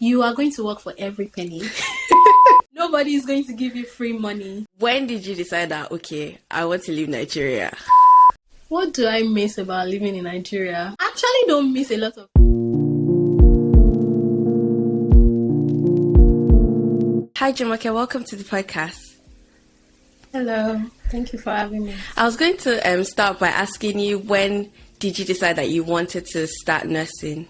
You are going to work for every penny. Nobody is going to give you free money. When did you decide that, okay, I want to leave Nigeria? What do I miss about living in Nigeria? I actually don't miss a lot of... Hi, Jumoke. Welcome to the podcast. Hello. Thank you for having me. I was going to start by asking you, when did you decide that you wanted to start nursing?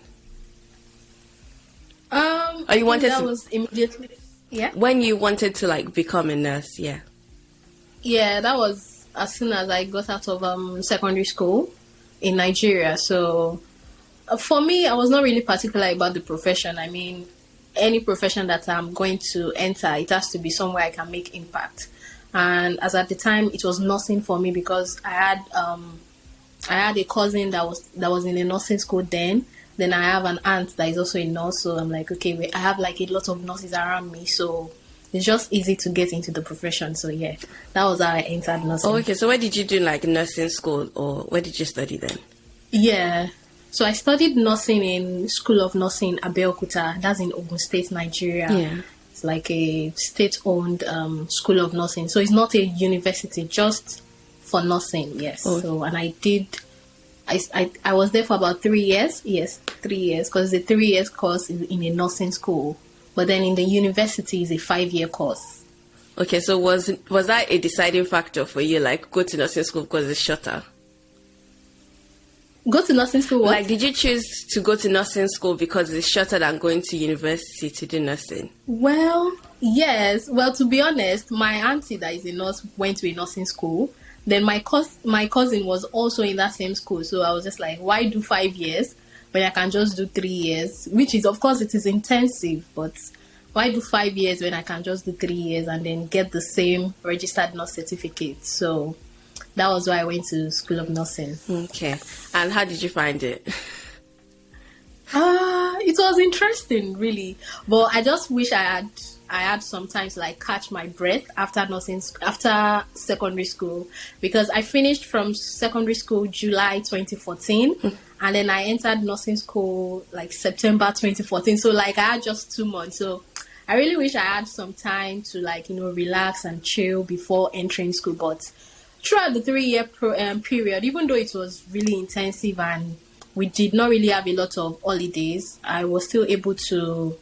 Or you wanted that to... was immediately... Yeah? When you wanted to, become a nurse, yeah. Yeah, that was as soon as I got out of secondary school in Nigeria. So, for me, I was not really particular about the profession. I mean, any profession that I'm going to enter, it has to be somewhere I can make impact. And as at the time, it was nursing for me because I had a cousin that was in a nursing school then. Then I have an aunt that is also a nurse, so I'm like, okay, I have a lot of nurses around me, so it's just easy to get into the profession. So yeah, that was how I entered nursing. Oh, okay, so where did you do nursing school, or where did you study then? Yeah, so I studied nursing in School of Nursing, Abeokuta. That's in Ogun State, Nigeria. Yeah. It's like a state-owned School of Nursing, so it's not a university, just for nursing. Yes. Oh. So and I was there for about 3 years. Yes, 3 years, because the 3 years course is in a nursing school. But then in the university is a 5-year course. Okay, so was that a deciding factor for you, go to nursing school because it's shorter? Go to nursing school what? Did you choose to go to nursing school because it's shorter than going to university to do nursing? Well, yes. Well, to be honest, my auntie that is a nurse went to a nursing school. Then my cousin was also in that same school. So I was just like, why do 5 years when I can just do 3 years? Which is, of course, it is intensive. But why do 5 years when I can just do 3 years and then get the same registered nurse certificate? So that was why I went to School of Nursing. Okay. And how did you find it? It was interesting, really. But I just wish I had some time to catch my breath after secondary school, because I finished from secondary school July 2014 and then I entered nursing school September 2014. So I had just 2 months. So I really wish I had some time to relax and chill before entering school. But throughout the 3-year period, even though it was really intensive and we did not really have a lot of holidays, I was still able to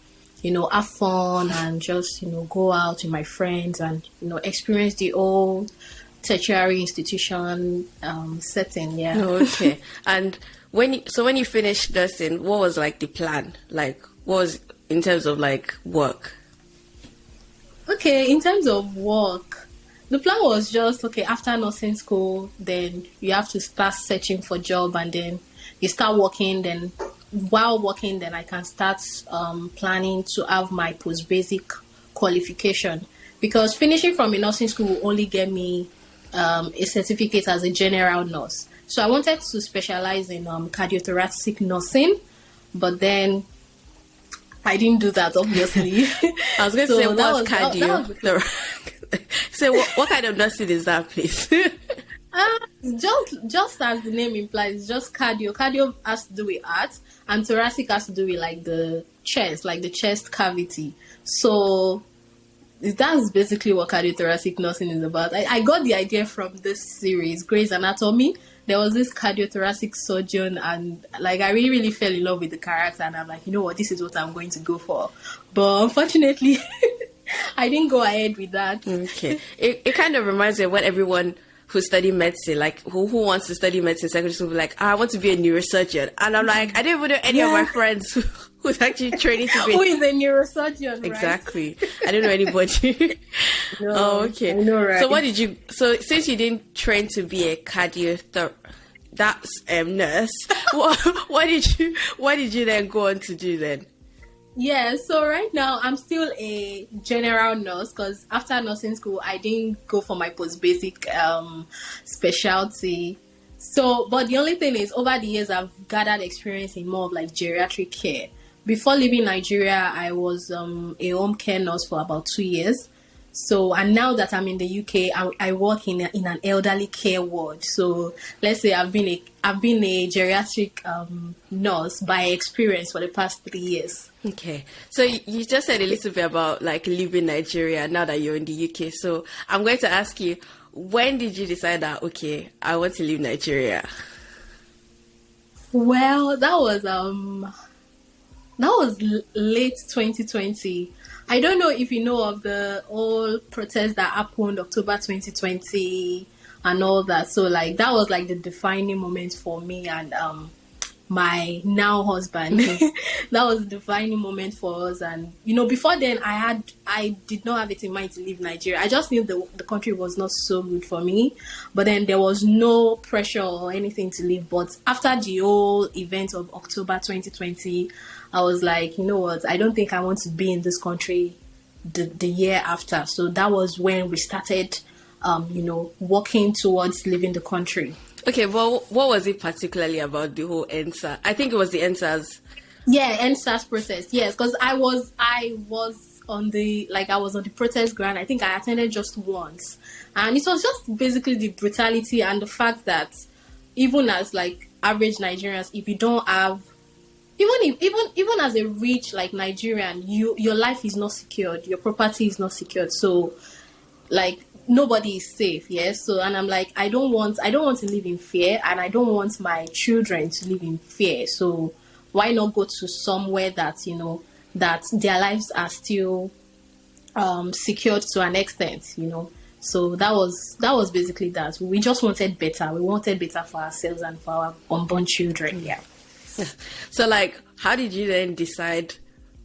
have fun and just, go out with my friends and, experience the old tertiary institution setting. Yeah. Okay. And when you finished nursing, what was the plan? What was in terms of work? Okay, in terms of work, the plan was just, okay, after nursing school, then you have to start searching for job, and then you start working, then while working, then I can start planning to have my post-basic qualification, because finishing from a nursing school will only get me a certificate as a general nurse. So I wanted to specialize in cardiothoracic nursing, but then I didn't do that, obviously. I was going to say, what's cardio? So what kind of nursing is that, please? Just as the name implies, it's just cardio. Cardio has to do with heart, and thoracic has to do with the chest, the chest cavity. So that's basically what cardiothoracic nursing is about. I got the idea from this series, Grey's Anatomy. There was this cardiothoracic surgeon, and I really, really fell in love with the character, and I'm like, you know what, this is what I'm going to go for. But unfortunately, I didn't go ahead with that. Okay. It kind of reminds me of what everyone who study medicine, who wants to study medicine secondary school, be I want to be a neurosurgeon. And I'm I don't even know any of my friends who's actually training to be... Who is a neurosurgeon, right? Exactly. I don't know anybody. No, oh, okay. I know, right? So since you didn't train to be a nurse, what did you then go on to do then? Yeah, so right now I'm still a general nurse, because after nursing school I didn't go for my post-basic specialty. So, but the only thing is, over the years I've gathered experience in more of geriatric care. Before leaving Nigeria, I was a home care nurse for about 2 years. So, and now that I'm in the UK, I work in an elderly care ward. So, let's say I've been a geriatric nurse by experience for the past 3 years. Okay. So you just said a little bit about like leaving Nigeria now that you're in the UK. So I'm going to ask you, when did you decide that, okay, I want to leave Nigeria? Well, late 2020. I don't know if you know of the all protests that happened October 2020 and all that. So like that was like the defining moment for me and my now husband. That was the defining moment for us. And before then I did not have it in mind to leave Nigeria. I just knew the country was not so good for me, but then there was no pressure or anything to leave. But after the whole event of October 2020, I was like, you know what, I don't think I want to be in this country the year after. So that was when we started working towards leaving the country. Okay, well, what was it particularly about the whole NSA? I think it was the NSAS. Yeah, NSAS protest. Yes, because I was on the protest ground. I think I attended just once, and it was just basically the brutality and the fact that even as like average Nigerians, if you don't have even as a rich like Nigerian, your life is not secured, your property is not secured, so like nobody is safe. Yes, so and I'm like, I don't want to live in fear, and I don't want my children to live in fear. So why not go to somewhere that that their lives are still secured to an extent, So that was basically that. We just wanted better. We wanted better for ourselves and for our unborn children. Yeah. So like, how did you then decide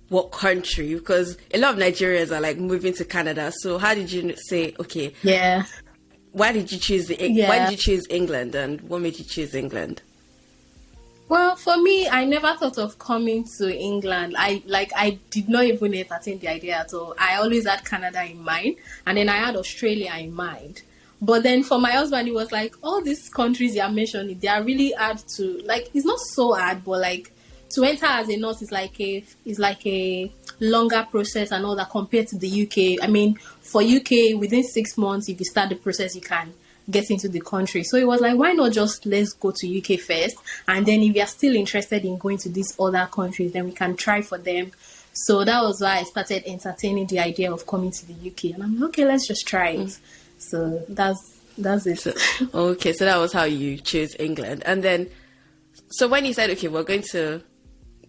what country? Because a lot of Nigerians are like moving to Canada. So how did you say, okay, yeah, why did you choose why did you choose England, and what made you choose England? Well, for me, I never thought of coming to England. I did not even entertain the idea at all. I always had Canada in mind, and then I had Australia in mind. But then for my husband, he was like, all these countries you're mentioning, they are really hard to, like, it's not so hard, but like to enter as a nurse is like a longer process and all that compared to the UK. I mean, for UK, within 6 months, if you start the process, you can get into the country. So it was like, why not just let's go to UK first, and then if you're still interested in going to these other countries, then we can try for them. So that was why I started entertaining the idea of coming to the UK, and I'm like, okay, let's just try it. So that's it. So, okay, so that was how you chose England. And then, so when you said, okay, we're going to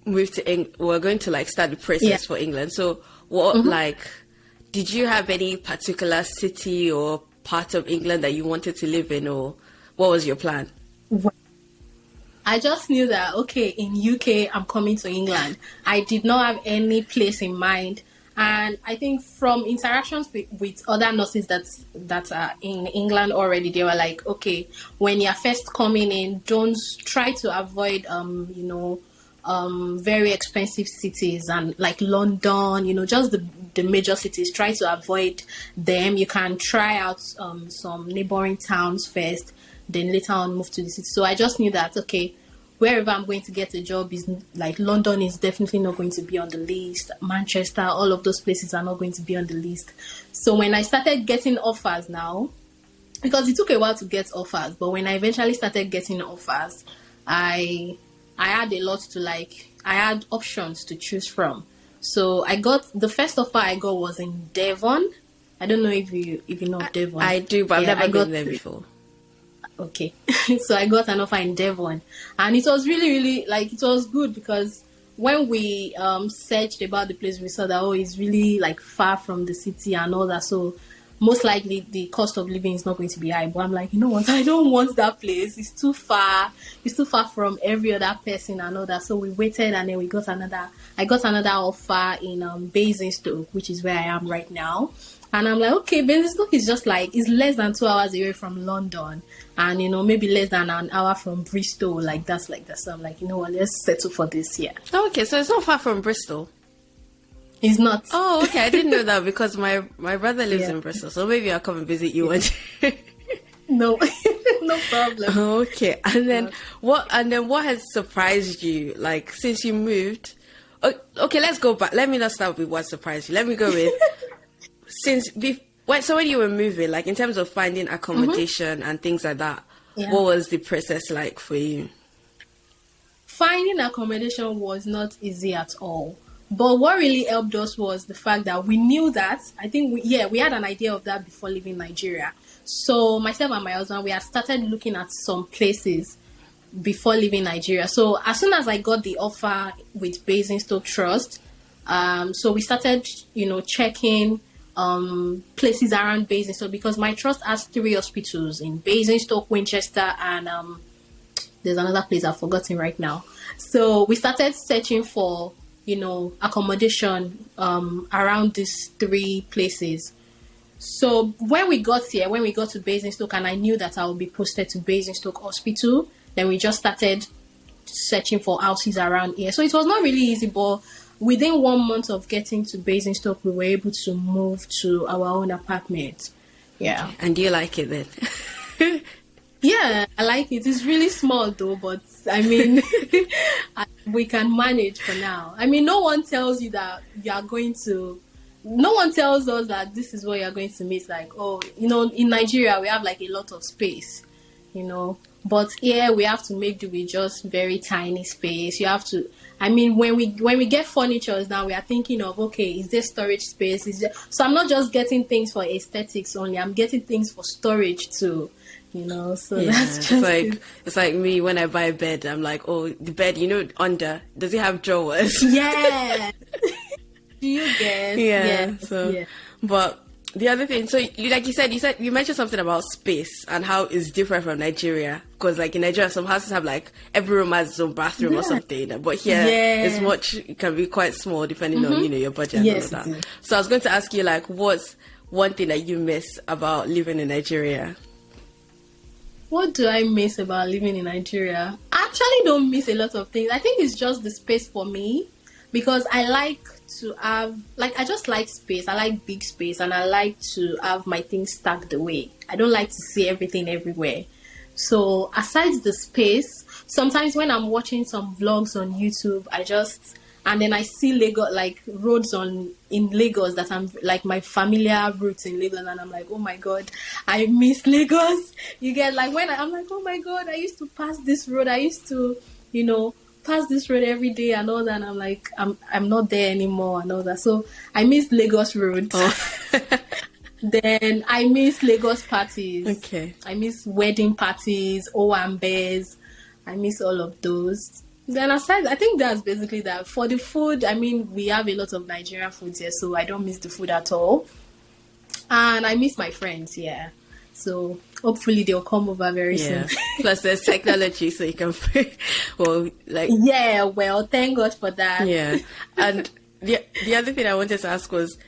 move to England, we're going to like start the process for England. So what, like, did you have any particular city or part of England that you wanted to live in, or what was your plan? I just knew that, okay, in UK, I'm coming to England. I did not have any place in mind. And I think from interactions with other nurses that are in England already, they were like, okay, when you're first coming in, don't try to avoid, very expensive cities and like London, just the major cities. Try to avoid them. You can try out some neighboring towns first, then later on move to the city. So I just knew that, okay, wherever I'm going to get a job is like London is definitely not going to be on the list. Manchester, all of those places are not going to be on the list. So when I started getting offers now, because it took a while to get offers, but when I eventually started getting offers, I had a lot to like, I had options to choose from. So I got, the first offer I got was in Devon. I don't know if you know Devon. I do, but I've never been there before. Okay. So I got an offer in Devon, and it was really, really, like, it was good because when we searched about the place, we saw that, it's really like far from the city and all that. So most likely the cost of living is not going to be high. But I'm like, you know what? I don't want that place. It's too far. It's too far from every other person and all that. So we waited, and then I got another offer in Basingstoke, which is where I am right now. And I'm like, okay, Basingstoke is just like, it's less than 2 hours away from London, and maybe less than an hour from Bristol, like that's like that. So I'm like, you know what, let's settle for this here. Oh, okay, so it's not far from Bristol. It's not. Oh, okay, I didn't know that because my brother lives in Bristol, so maybe I'll come and visit you one day. No, no problem. Okay, and then what has surprised you, like, since you moved? Okay, let's go back. Let me not start with what surprised you. Let me go with so when you were moving, like in terms of finding accommodation and things like that, what was the process like for you? Finding accommodation was not easy at all. But what really helped us was the fact that we knew that. I think we had an idea of that before leaving Nigeria. So myself and my husband, we had started looking at some places before leaving Nigeria. So as soon as I got the offer with Basingstoke Trust, so we started, checking places around Basingstoke, because my trust has 3 hospitals in Basingstoke, Winchester, and there's another place I've forgotten right now. So we started searching for, accommodation around these 3 places. So when we got to Basingstoke, and I knew that I would be posted to Basingstoke Hospital, then we just started searching for houses around here. So it was not really easy, but within 1 month of getting to Basingstoke, we were able to move to our own apartment. Yeah. And do you like it then? Yeah, I like it. It's really small though, but I mean, we can manage for now. I mean, no one tells you that you are going to, no one tells us that this is what you're going to meet. Like, oh, in Nigeria, we have like a lot of space, but here we have to make do with just very tiny space. You have to, I mean, when we get furniture now, we are thinking of, okay, is there storage space? So I'm not just getting things for aesthetics only. I'm getting things for storage too. So that's just it's like me when I buy a bed. I'm like, oh, the bed, under, does it have drawers? Yeah. Do you get? Yeah. So, but the other thing, so you mentioned something about space and how it's different from Nigeria, because like in Nigeria, some houses have like every room has its own bathroom or something, but here it can be quite small depending on your budget and all of that. So I was going to ask you, like, what's one thing that you miss about living in Nigeria? What do I miss about living in Nigeria? I actually don't miss a lot of things. I think it's just the space for me, because I like to have, I just like space. I like big space, and I like to have my things stacked away. I don't like to see everything everywhere. So aside the space, sometimes when I'm watching some vlogs on YouTube, and then I see Lagos, like roads in Lagos that I'm like my familiar routes in Lagos, and I'm like, oh my God, I miss Lagos. You get like when I'm like, oh my God, I used to pass this road. I used to, pass this road every day and all that. And I'm like, I'm not there anymore and all that. So I miss Lagos roads. Oh. Then I miss Lagos parties. Okay. I miss wedding parties, Owambes. I miss all of those. Then aside, I think that's basically that. For the food, I mean, we have a lot of Nigerian foods here, so I don't miss the food at all. And I miss my friends, yeah. So hopefully they'll come over very soon. Plus there's technology, so you can, Yeah, well, thank God for that. Yeah. And the other thing I wanted to ask was,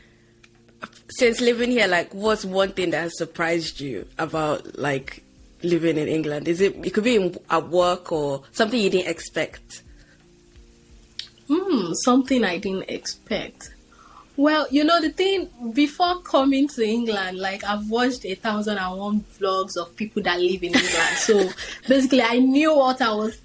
since living here, like, what's one thing that has surprised you about, like, living in England? It could be at work or something you didn't expect? Something I didn't expect. Well, the thing, before coming to England, like, I've watched 1,001 vlogs of people that live in England. So basically I knew what I was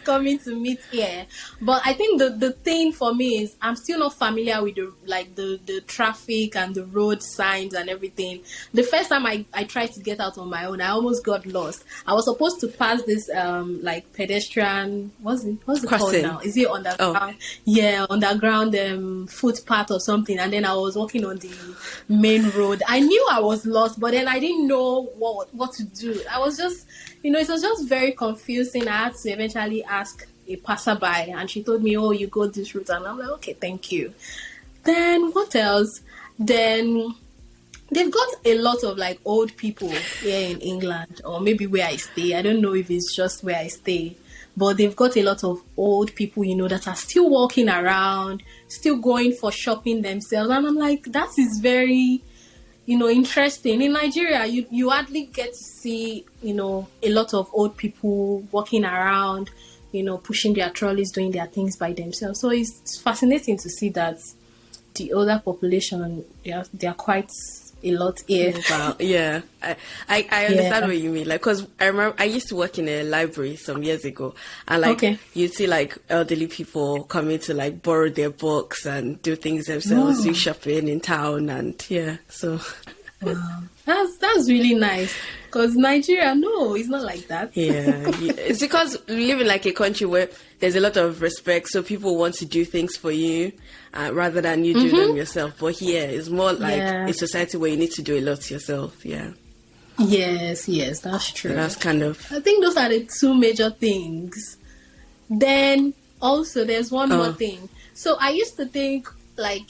coming to meet here. But I think the thing for me is I'm still not familiar with the traffic and the road signs and everything. The first time I tried to get out on my own, I almost got lost. I was supposed to pass this pedestrian, what's it called now? Is it underground? Oh. Yeah, underground footpath or something. And then I was walking on the main road. I knew I was lost, but then I didn't know what to do. I was just, it was just very confusing. I had to eventually ask a passerby, and she told me, oh, you go this route. And I'm like, okay, thank you. Then what else? Then they've got a lot of like old people here in England, or maybe where I stay. I don't know if it's just where I stay, but they've got a lot of old people, that are still walking around, still going for shopping themselves. And I'm like, that is very, interesting. In Nigeria, you hardly get to see, a lot of old people walking around, pushing their trolleys, doing their things by themselves. So it's fascinating to see that the older population, they are quite a lot here. Wow. Yeah, I understand what you mean. Like, because I remember I used to work in a library some years ago, and you'd see like elderly people coming to like borrow their books and do things themselves, do shopping in town, and so. Wow. That's really nice. Because Nigeria, no, it's not like that. Yeah, it's because we live in like a country where there's a lot of respect, so people want to do things for you rather than you do them yourself. But here, it's more like a society where you need to do a lot yourself. Yeah. Yes, that's true. So that's kind of... I think those are the two major things. Then also there's one more thing. So I used to think like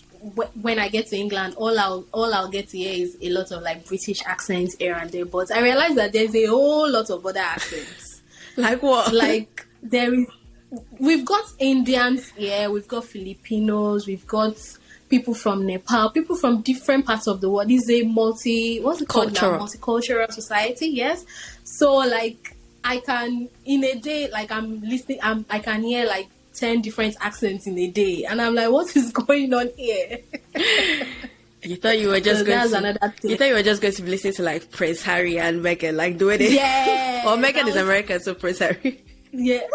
when I get to England, all I'll get to hear is a lot of like British accents here and there. But I realized that there's a whole lot of other accents. Like what? Like we've got Indians here, we've got Filipinos, we've got people from Nepal, people from different parts of the world. This is a multicultural society. Yes. So like I can in a day, like I'm listening, I can hear like 10 different accents in a day, and I'm like, what is going on here? You thought you were just going to be listening to like Prince Harry and Meghan, like the way they... Yeah. Well, Meghan is American, so Prince Harry. Yeah.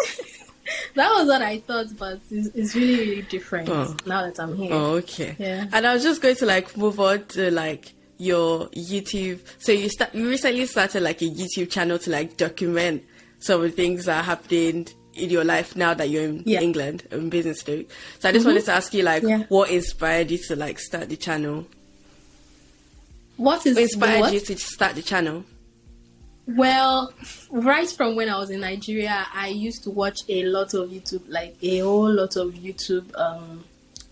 That was what I thought, but it's really, really different now that I'm here. Oh, okay. Yeah. And I was just going to like move on to like your YouTube. So you recently started like a YouTube channel to like document some of the things that are happening in your life now that you're in England in business too. So I just wanted to ask you like what inspired you to like start the channel? What inspired you to start the channel? Well, right from when I was in Nigeria, I used to watch a lot of YouTube, like a whole lot of YouTube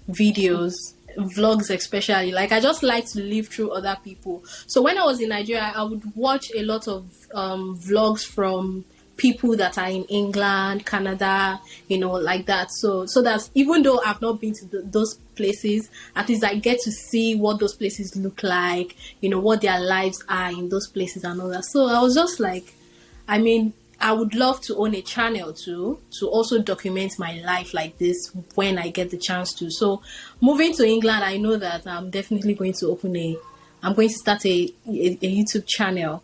videos, vlogs especially. Like I just like to live through other people. So when I was in Nigeria, I would watch a lot of vlogs from people that are in England, Canada, like that. So that even though I've not been to those places, at least I get to see what those places look like, what their lives are in those places and all that. So I was just like, I mean, I would love to own a channel to also document my life like this when I get the chance to. So moving to England, I know that I'm definitely going to start a YouTube channel.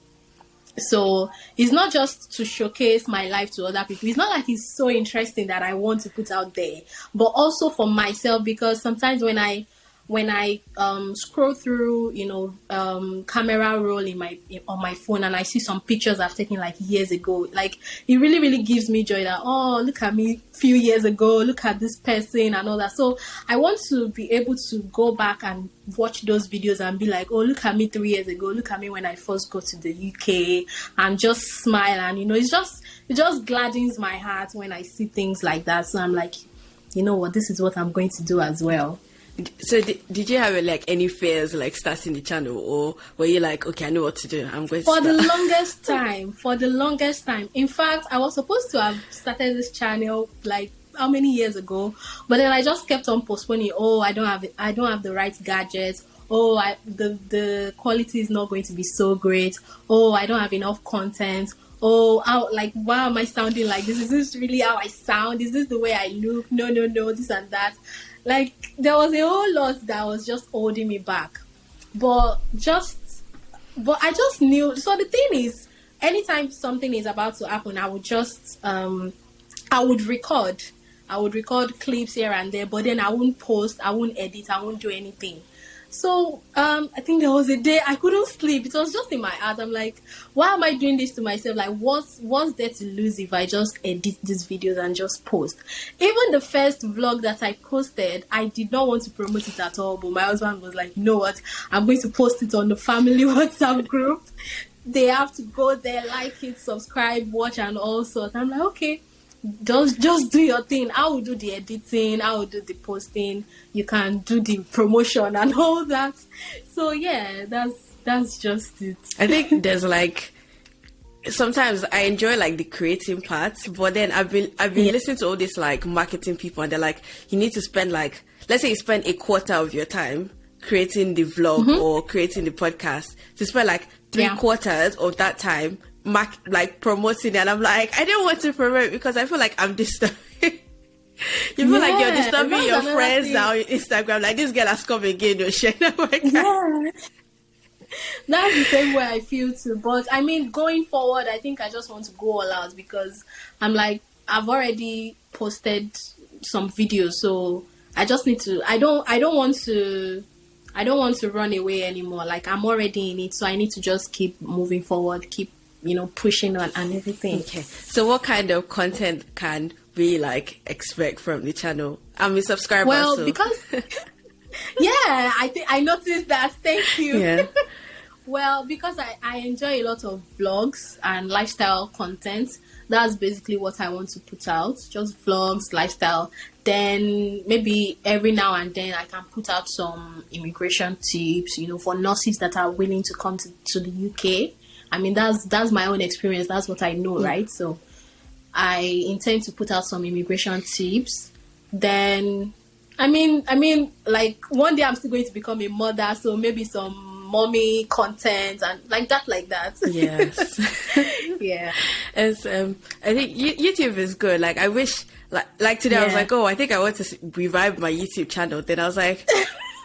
So it's not just to showcase my life to other people. It's not like it's so interesting that I want to put out there, but also for myself, because sometimes when I scroll through, camera roll on my phone and I see some pictures I've taken like years ago, like it really, really gives me joy that, oh, look at me a few years ago, look at this person and all that. So I want to be able to go back and watch those videos and be like, oh, look at me 3 years ago, look at me when I first got to the UK, and just smile. And it just gladdens my heart when I see things like that. So I'm like, you know what, this is what I'm going to do as well. So did you have like any fears like starting the channel, or were you like, okay, I know what to do, I'm going to For start? the longest time. In fact, I was supposed to have started this channel like how many years ago, but then I just kept on postponing. Oh, I don't have the right gadgets. Oh, the quality is not going to be so great. Oh, I don't have enough content. Oh, why am I sounding like this? Is this really how I sound? Is this the way I look? No, this and that. Like, there was a whole lot that was just holding me back. But I just knew. So the thing is, anytime something is about to happen, I would just, I would record clips here and there, but then I wouldn't post, I wouldn't edit, I wouldn't do anything. So I think there was a day I couldn't sleep. It was just in my heart. I'm like, why am I doing this to myself? Like, what's there to lose if I just edit these videos and just post? Even the first vlog that I posted, I did not want to promote it at all. But my husband was like, you know what? I'm going to post it on the family WhatsApp group. They have to go there, like it, subscribe, watch, and all sorts. I'm like, okay. Just do your thing. I will do the editing, I will do the posting, you can do the promotion and all that. So yeah, that's just it. I think there's like, sometimes I enjoy like the creating parts, but then I've been listening to all these like marketing people, and they're like, you need to spend like, let's say you spend a quarter of your time creating the vlog or creating the podcast, to spend like 3/4 of that time like promoting it. And I'm like, I don't want to promote because I feel like I'm disturbing. You feel like you're disturbing your friends now on Instagram, like, this girl has come again, you're sharing. That's the same way I feel too. But I mean, going forward, I think I just want to go all out, because I'm like, I've already posted some videos, so I just need to, I don't want to run away anymore. Like, I'm already in it, so I need to just keep moving forward, keep pushing on and everything. Okay. So what kind of content can we like expect from the channel? I'm a subscriber. Well, so. because I think I noticed that. Thank you. Yeah. Well, because I enjoy a lot of vlogs and lifestyle content. That's basically what I want to put out. Just vlogs, lifestyle. Then maybe every now and then I can put out some immigration tips, for nurses that are willing to come to the UK. I mean, that's my own experience. That's what I know, right? So I intend to put out some immigration tips. Then, I mean, like one day I'm still going to become a mother. So maybe some mommy content and like that. Yes. Yeah. As I think YouTube is good. Like I wish, like today I was like, oh, I think I want to revive my YouTube channel. Then I was like,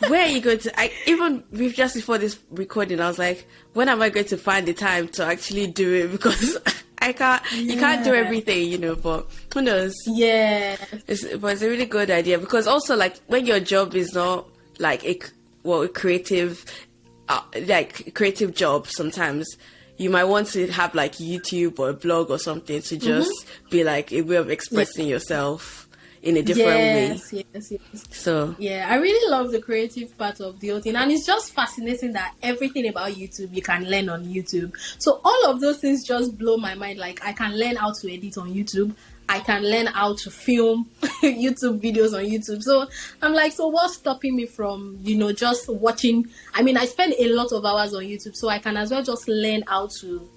where are you going to? Even just before this recording, I was like, when am I going to find the time to actually do it? Because I can't. You can't do everything, But who knows? Yeah. It's a really good idea because also like when your job is not like a creative. Creative job, sometimes you might want to have like YouTube or a blog or something to just be like a way of expressing yourself in a different way. Yes. So yeah, I really love the creative part of the whole thing, and it's just fascinating that everything about YouTube you can learn on YouTube. So all of those things just blow my mind. Like I can learn how to edit on YouTube. I can learn how to film YouTube videos on YouTube. So I'm like, so what's stopping me from, just watching? I mean, I spend a lot of hours on YouTube, so I can as well just learn how to,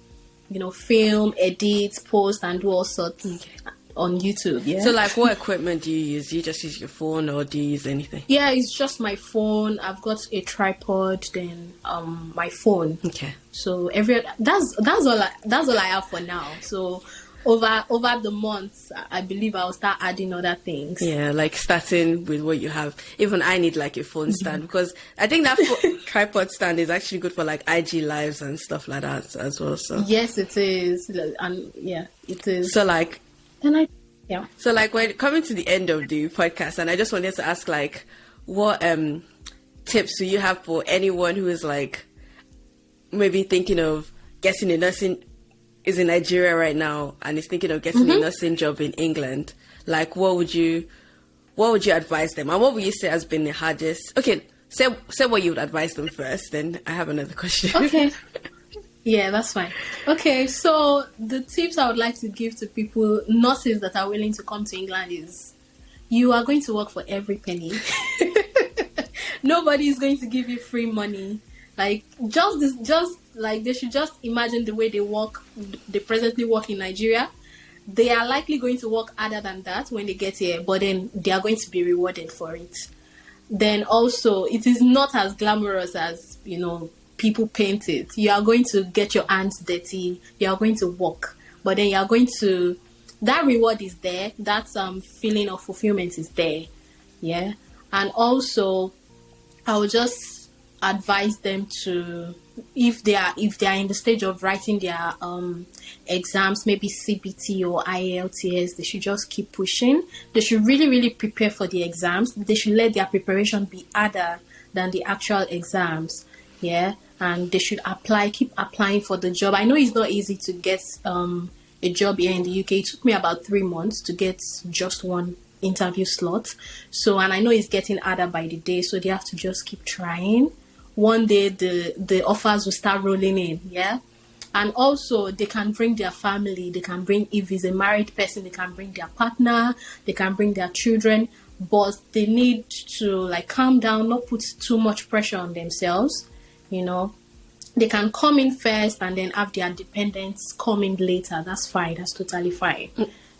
film, edit, post, and do all sorts on YouTube. Yeah. So like, what equipment do you use? Do you just use your phone or do you use anything? Yeah, it's just my phone. I've got a tripod, then my phone. Okay. So that's all I have for now. So over the months, I believe I'll start adding other things. Yeah, like starting with what you have. Even I need like a phone stand because I think that tripod stand is actually good for like IG lives and stuff like that as well. So yes, it is, and yeah, it is. So like, So like we're coming to the end of the podcast, and I just wanted to ask like, what tips do you have for anyone who is like maybe thinking of getting a nursing? Is in Nigeria right now and is thinking of getting a nursing job in England, like what would you advise them, and what would you say has been the hardest? Okay, say what you would advise them first, then I have another question. Okay. Yeah, that's fine. Okay, so the tips I would like to give to people, nurses that are willing to come to England, is you are going to work for every penny. Nobody is going to give you free money. Like just like they should just imagine the way they presently work in Nigeria. They are likely going to work harder than that when they get here, but then they are going to be rewarded for it. Then also, it is not as glamorous as, people paint it. You are going to get your hands dirty. You are going to work, but then you are going to, that reward is there. That feeling of fulfillment is there. Yeah. And also, I would just advise them to, if they are in the stage of writing their exams, maybe CBT or IELTS, they should just keep pushing. They should really, really prepare for the exams. They should let their preparation be harder than the actual exams. Yeah, and they should keep applying for the job. I know it's not easy to get a job here in the UK. It took me about 3 months to get just one interview slot. So, and I know it's getting harder by the day, so they have to just keep trying. One day the offers will start rolling in, yeah? And also they can bring their family, they can bring, if it's a married person, they can bring their partner, they can bring their children, but they need to like calm down, not put too much pressure on themselves, They can come in first and then have their dependents come in later. That's fine, that's totally fine.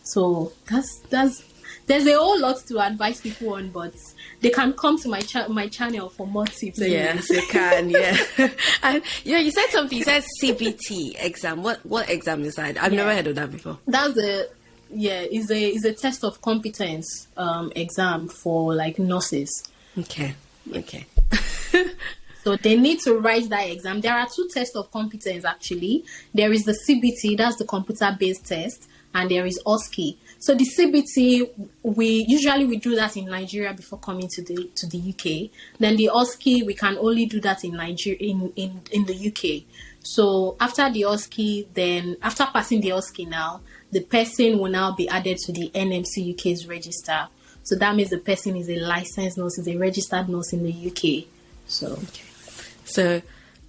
So there's a whole lot to advise people on, but they can come to my channel for more tips. Yes, they can. Yeah, and you said something. You said CBT exam. What exam is that? I've never heard of that before. That's is a test of competence exam for like nurses. Okay. So they need to write that exam. There are 2 tests of competence actually. There is the CBT, that's the computer-based test, and there is OSCE. So the CBT, we usually do that in Nigeria before coming to the UK. Then the OSCE, we can only do that in Nigeria in the UK. So after the OSCE, then after passing the OSCE now, the person will now be added to the NMC UK's register. So that means the person is a licensed nurse, is a registered nurse in the UK. So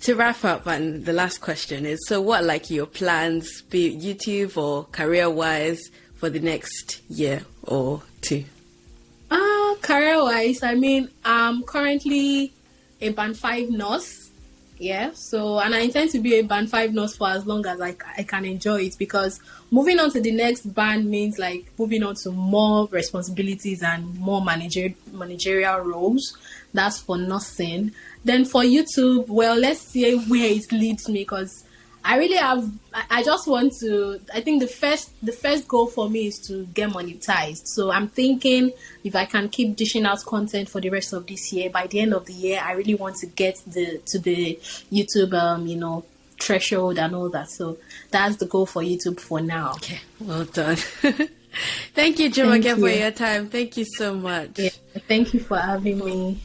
to wrap up, and the last question is, so what like your plans, be it YouTube or career-wise, for the next year or two? Career-wise, I mean, I'm currently a Band 5 nurse. Yeah, so, and I intend to be a Band 5 nurse for as long as I can enjoy it, because moving on to the next band means like moving on to more responsibilities and more managerial roles. That's for nursing. Then for YouTube, well, let's see where it leads me, because I just want to, I think the first goal for me is to get monetized. So I'm thinking if I can keep dishing out content for the rest of this year, by the end of the year, I really want to get to the YouTube, threshold and all that. So that's the goal for YouTube for now. Okay, well done. Thank you, Jumoke, for your time. Thank you so much. Yeah, thank you for having me.